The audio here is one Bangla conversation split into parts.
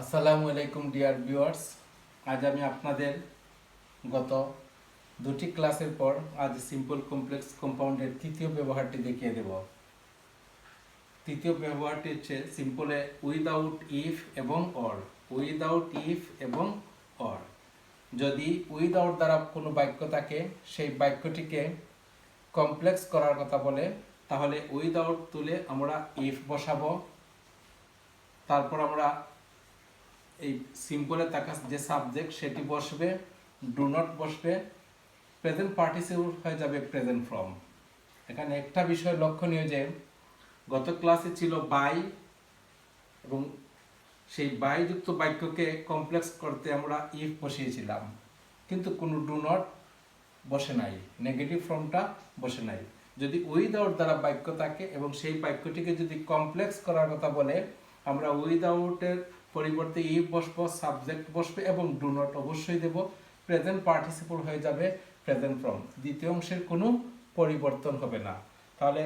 আসসালামু আলাইকুম ডিয়ার ভিউয়ার্স। আজ আমি আপনাদের গত দুটি ক্লাসের পর আজ সিম্পল কমপ্লেক্স কম্পাউন্ডের তৃতীয় ব্যবহারটি দেখিয়ে দেব। তৃতীয় ব্যবহারটি হচ্ছে সিম্পলে উইদাউট ইফ এবং অর। উইদাউট ইফ এবং অর, যদি উইদাউট দ্বারা কোনো বাক্য থাকে সেই বাক্যটিকে কমপ্লেক্স করার কথা বলে, তাহলে উইদাউট তুলে আমরা ইফ বসাবো। তারপর আমরা এই সিম্পলে থাকা যে সাবজেক্ট সেটি বসবে, ডু নট বসবে, প্রেজেন্ট পার্টিসিপল হয়ে যাবে প্রেজেন্ট ফ্রম। এখানে একটা বিষয় লক্ষণীয় যে গত ক্লাসে ছিল বাই, এবং সেই বাই যুক্ত বাক্যকে কমপ্লেক্স করতে আমরা ইফ বসিয়েছিলাম, কিন্তু কোনো ডু নট বসে নাই, নেগেটিভ ফর্মটা বসে নাই। যদি উইদাউট দ্বারা বাক্য থাকে এবং সেই বাক্যটিকে যদি কমপ্লেক্স করার কথা বলে, আমরা উইদাউটের পরিবর্তে ইফ বসবো, সাবজেক্ট বসবে এবং ডু নট অবশ্যই দেব। প্রেজেন্ট পার্টিসিপল হয়ে যাবে প্রেজেন্ট ফর্ম, দ্বিতীয় অংশের কোনো পরিবর্তন হবে না। তাহলে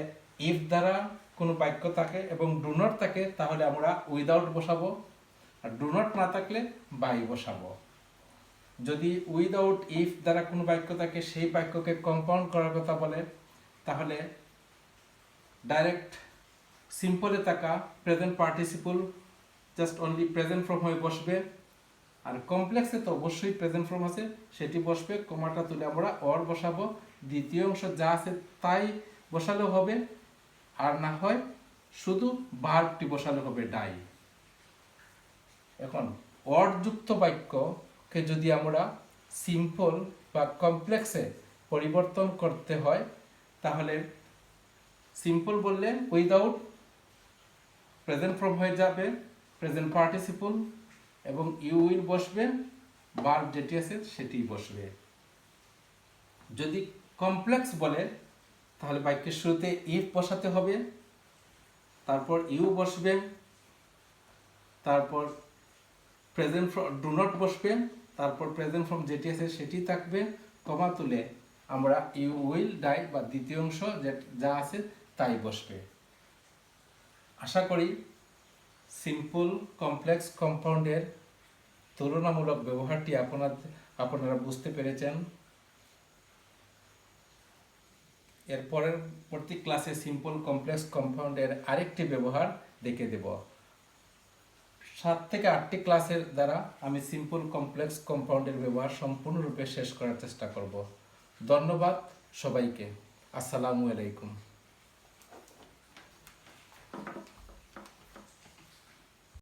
ইফ দ্বারা কোনো বাক্য থাকে এবং ডু নট থাকে, তাহলে আমরা উইদাউট বসাবো, আর ডু নট না থাকলে বাই বসাবো। যদি উইদাউট ইফ দ্বারা কোনো বাক্য থাকে সেই বাক্যকে কম্পাউন্ড করার কথা বলে, তাহলে ডাইরেক্ট সিম্পলে থাকা present participle just only present form হয়ে বসবে, আর কমপ্লেক্সে তো অবশ্যই প্রেজেন্ট ফর্ম আছে সেটি বসবে, কমাটা তুলে আমরা অর বসাবো। দ্বিতীয় অংশ যা আছে তাই বসালেও হবে, আর না হয় শুধু ভার্বটি বসালে হবে, ডাই। এখন অর যুক্ত বাক্যকে যদি আমরা সিম্পল বা কমপ্লেক্সে পরিবর্তন করতে হয়, তাহলে সিম্পল বললে উইদাউট প্রেজেন্ট ফর্ম হয়ে যাবে প্রেজেন্ট পার্টিসিপল, এবং ইউ উইল বসবে, ভার্ব যেটি আছে সেটি বসবে। যদি কমপ্লেক্স বলে, তাহলে বাক্যের শুরুতে ইফ বসাতে হবে, তারপর ইউ বসবে, তারপর প্রেজেন্ট ফর্ম ডু নট বসবে, তারপর প্রেজেন্ট ফর্ম যেটি আছে সেটি থাকবে, কমা তুলে আমরা ইউ উইল ডাই বা দ্বিতীয় অংশ যা আছে তাই বসবে। আশা করি সিম্পল কমপ্লেক্স কম্পাউন্ডের তুলনামূলক ব্যবহারটি আপনারা বুঝতে পেরেছেন। এর পরবর্তী ক্লাসে সিম্পল কমপ্লেক্স কম্পাউন্ডের আরেকটি ব্যবহার দেখে দেব। 7 থেকে 8টি ক্লাসের দ্বারা আমি সিম্পল কমপ্লেক্স কম্পাউন্ডের ব্যবহার সম্পূর্ণরূপে শেষ করার চেষ্টা করব। ধন্যবাদ সবাইকে। আসসালামু আলাইকুম।